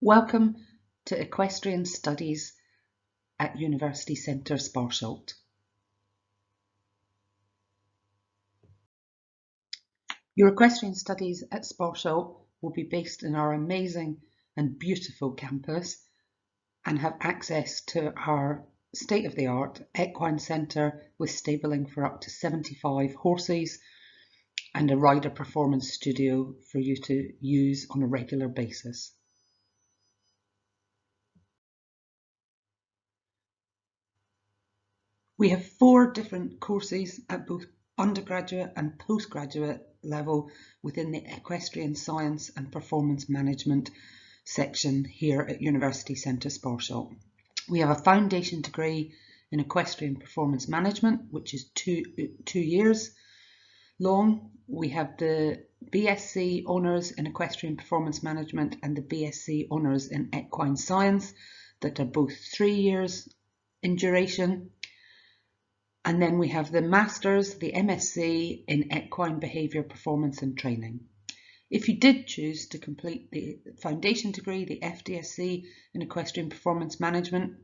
Welcome to Equestrian Studies at University Centre Sparsholt. Your equestrian studies at Sparsholt will be based in our amazing and beautiful campus and have access to our state-of-the-art equine centre with stabling for up to 75 horses and a rider performance studio for you to use on a regular basis. We have 4 different courses at both undergraduate and postgraduate level within the Equestrian Science and Performance Management section here at University Centre Sparsholt. We have a foundation degree in Equestrian Performance Management, which is two years long. We have the BSc Honours in Equestrian Performance Management and the BSc Honours in Equine Science that are both 3 years in duration. And then we have the Masters, the MSc in Equine Behaviour Performance and Training. If you did choose to complete the foundation degree, the FDSC in Equestrian Performance Management,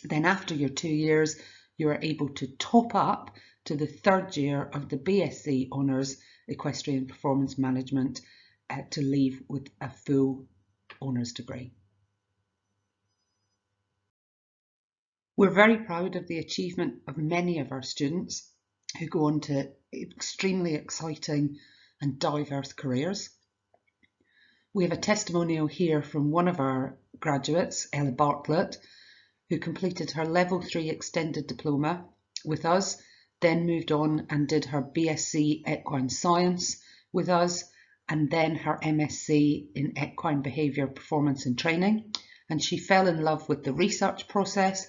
then after your 2 years, you are able to top up to the 3rd year of the BSc Honours Equestrian Performance Management to leave with a full honours degree. We're very proud of the achievement of many of our students who go on to extremely exciting and diverse careers. We have a testimonial here from one of our graduates, Ella Bartlett, who completed her Level 3 Extended Diploma with us, then moved on and did her BSc Equine Science with us, and then her MSc in Equine Behaviour Performance and Training. And she fell in love with the research process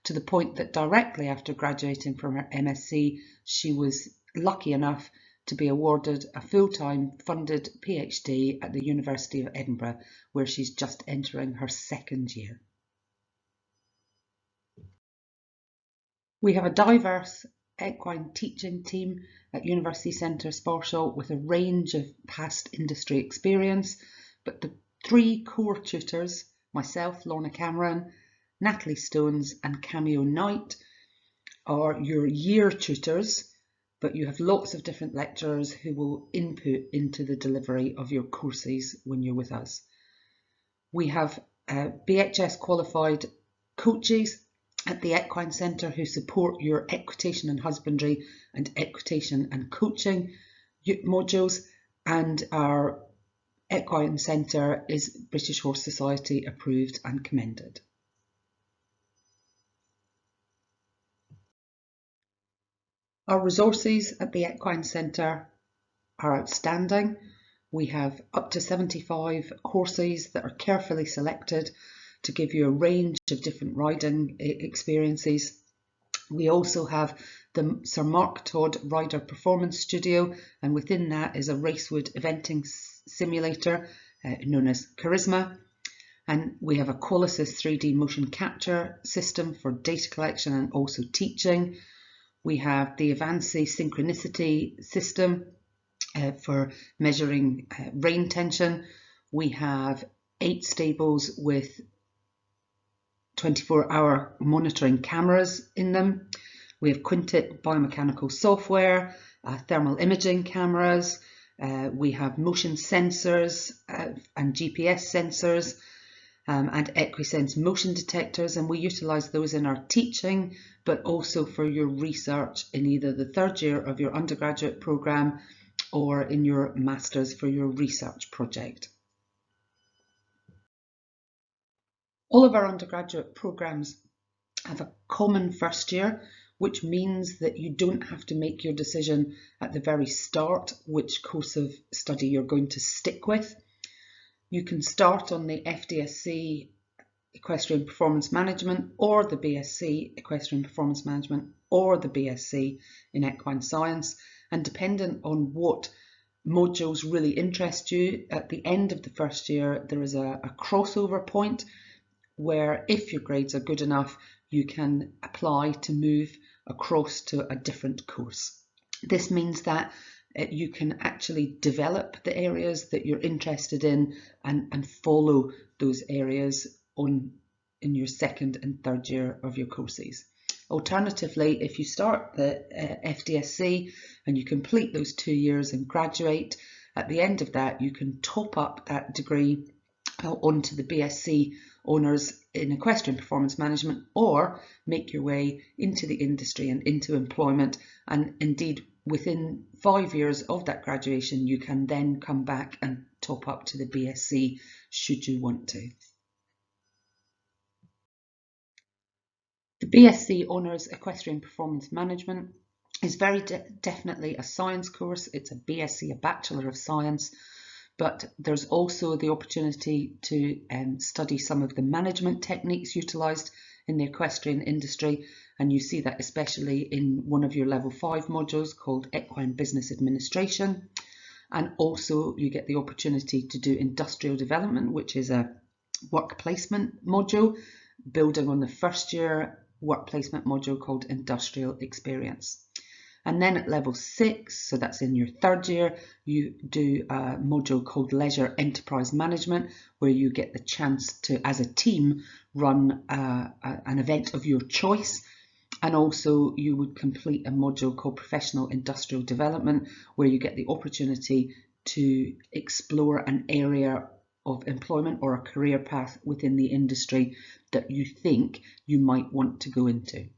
to the point that directly after graduating from her MSc, she was lucky enough to be awarded a full-time funded PhD at the University of Edinburgh, where she's just entering her 2nd year. We have a diverse equine teaching team at University Centre Sparsholt with a range of past industry experience, but the 3 core tutors, myself, Lorna Cameron, Natalie Stones and Cameo Knight, are your year tutors, but you have lots of different lecturers who will input into the delivery of your courses when you're with us. We have BHS qualified coaches at the Equine Centre who support your equitation and husbandry and equitation and coaching modules, and our Equine Centre is British Horse Society approved and commended. Our resources at the Equine Centre are outstanding. We have up to 75 horses that are carefully selected to give you a range of different riding experiences. We also have the Sir Mark Todd Rider Performance Studio, and within that is a Racewood eventing simulator known as Charisma. And we have a Qualisys 3D motion capture system for data collection and also teaching. We have the Avanci synchronicity system for measuring rein tension. We have 8 stables with 24-hour monitoring cameras in them. We have Quintet biomechanical software, thermal imaging cameras. We have motion sensors and GPS sensors and Equisense motion detectors, and we utilise those in our teaching, but also for your research in either the 3rd year of your undergraduate programme or in your Masters for your research project. All of our undergraduate programmes have a common 1st year, which means that you don't have to make your decision at the very start which course of study you're going to stick with. You can start on the FDSC Equestrian Performance Management or the BSc Equestrian Performance Management or the BSc in Equine Science, and dependent on what modules really interest you, at the end of the 1st year there is a crossover point where if your grades are good enough you can apply to move across to a different course. This means that you can actually develop the areas that you're interested in and follow those areas in your second and third year of your courses. Alternatively, if you start the FDSC and you complete those 2 years and graduate, at the end of that you can top up that degree onto the BSc Honours in Equestrian Performance Management, or make your way into the industry and into employment, and indeed within 5 years of that graduation you can then come back and top up to the BSc should you want to. The BSc Honours Equestrian Performance Management is very definitely a science course. It's a BSc, a Bachelor of Science, but there's also the opportunity to study some of the management techniques utilised in the equestrian industry, and you see that especially in one of your level 5 modules called Equine Business Administration. And also you get the opportunity to do industrial development, which is a work placement module building on the first year work placement module called Industrial Experience. And then at level 6, so that's in your third year, you do a module called Leisure Enterprise Management, where you get the chance to, as a team, run an event of your choice. And also you would complete a module called Professional Industrial Development, where you get the opportunity to explore an area of employment or a career path within the industry that you think you might want to go into.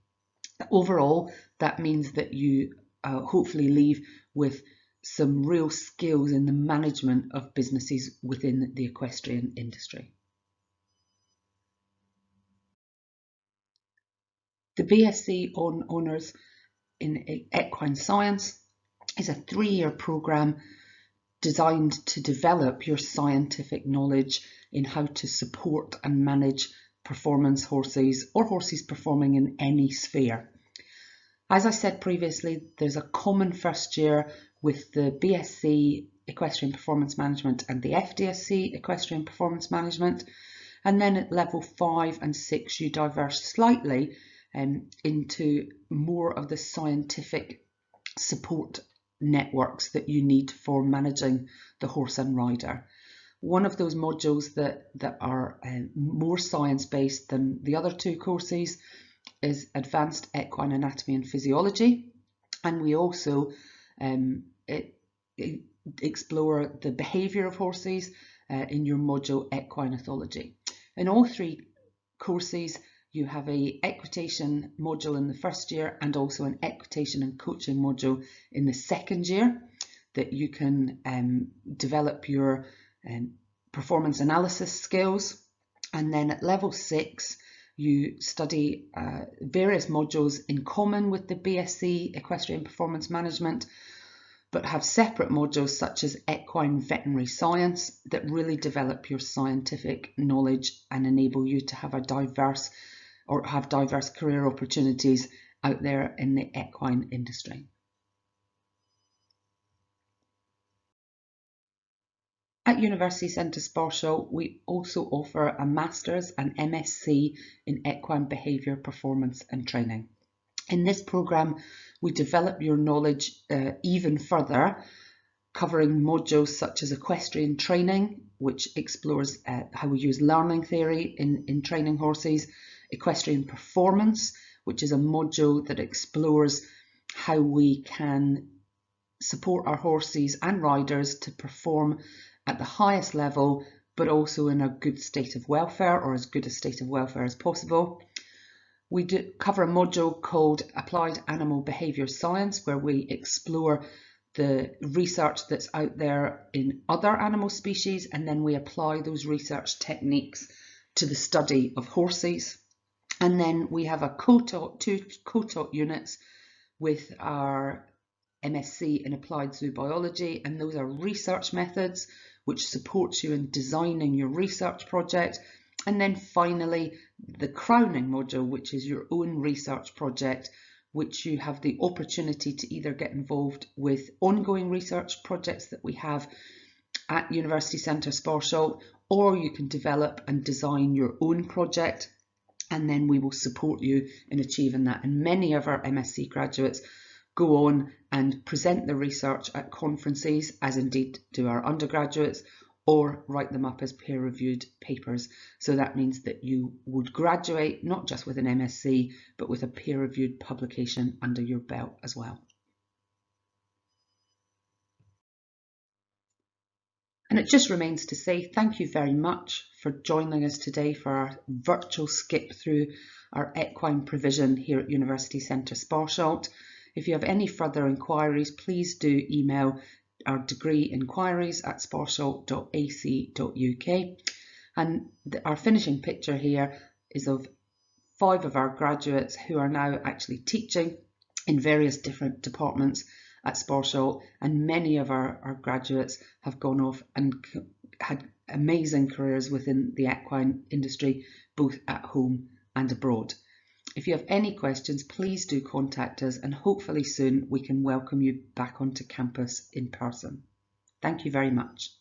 Overall, that means that you hopefully leave with some real skills in the management of businesses within the equestrian industry. The BSc Honours in Equine Science is a 3-year programme designed to develop your scientific knowledge in how to support and manage performance horses or horses performing in any sphere. As I said previously, there's a common first year with the BSc Equestrian Performance Management and the FDSC Equestrian Performance Management, and then at level 5 and 6 you diverge slightly into more of the scientific support networks that you need for managing the horse and rider. One of those modules that are more science-based than the other 2 courses is Advanced Equine Anatomy and Physiology, and we also explore the behaviour of horses in your module Equinethology. In all 3 courses you have a equitation module in the first year and also an equitation and coaching module in the second year that you can develop your performance analysis skills. And then at level 6 you study various modules in common with the BSc Equestrian Performance Management, but have separate modules such as Equine Veterinary Science that really develop your scientific knowledge and enable you to have diverse career opportunities out there in the equine industry. At University Centre Sparsholt, we also offer a Master's and MSc in Equine Behaviour, Performance and Training. In this programme, we develop your knowledge even further, covering modules such as Equestrian Training, which explores how we use learning theory in training horses, Equestrian Performance, which is a module that explores how we can support our horses and riders to perform at the highest level, but also in a good state of welfare, or as good a state of welfare as possible. We cover a module called Applied Animal Behaviour Science, where we explore the research that's out there in other animal species, and then we apply those research techniques to the study of horses. And then we have two co-taught units with our MSc in Applied Zoobiology, and those are research methods which supports you in designing your research project. And then finally the crowning module, which is your own research project, which you have the opportunity to either get involved with ongoing research projects that we have at University Centre Sparsholt, or you can develop and design your own project, and then we will support you in achieving that. And many of our MSc graduates go on and present the research at conferences, as indeed do our undergraduates, or write them up as peer-reviewed papers. So that means that you would graduate not just with an MSc, but with a peer-reviewed publication under your belt as well. And it just remains to say thank you very much for joining us today for our virtual skip through our equine provision here at University Centre Sparsholt. If you have any further inquiries, please do email our degree inquiries@sparsholt.ac.uk. And our finishing picture here is of 5 of our graduates who are now actually teaching in various different departments at Sparsholt, and many of our graduates have gone off and had amazing careers within the equine industry, both at home and abroad. If you have any questions, please do contact us, and hopefully soon we can welcome you back onto campus in person. Thank you very much.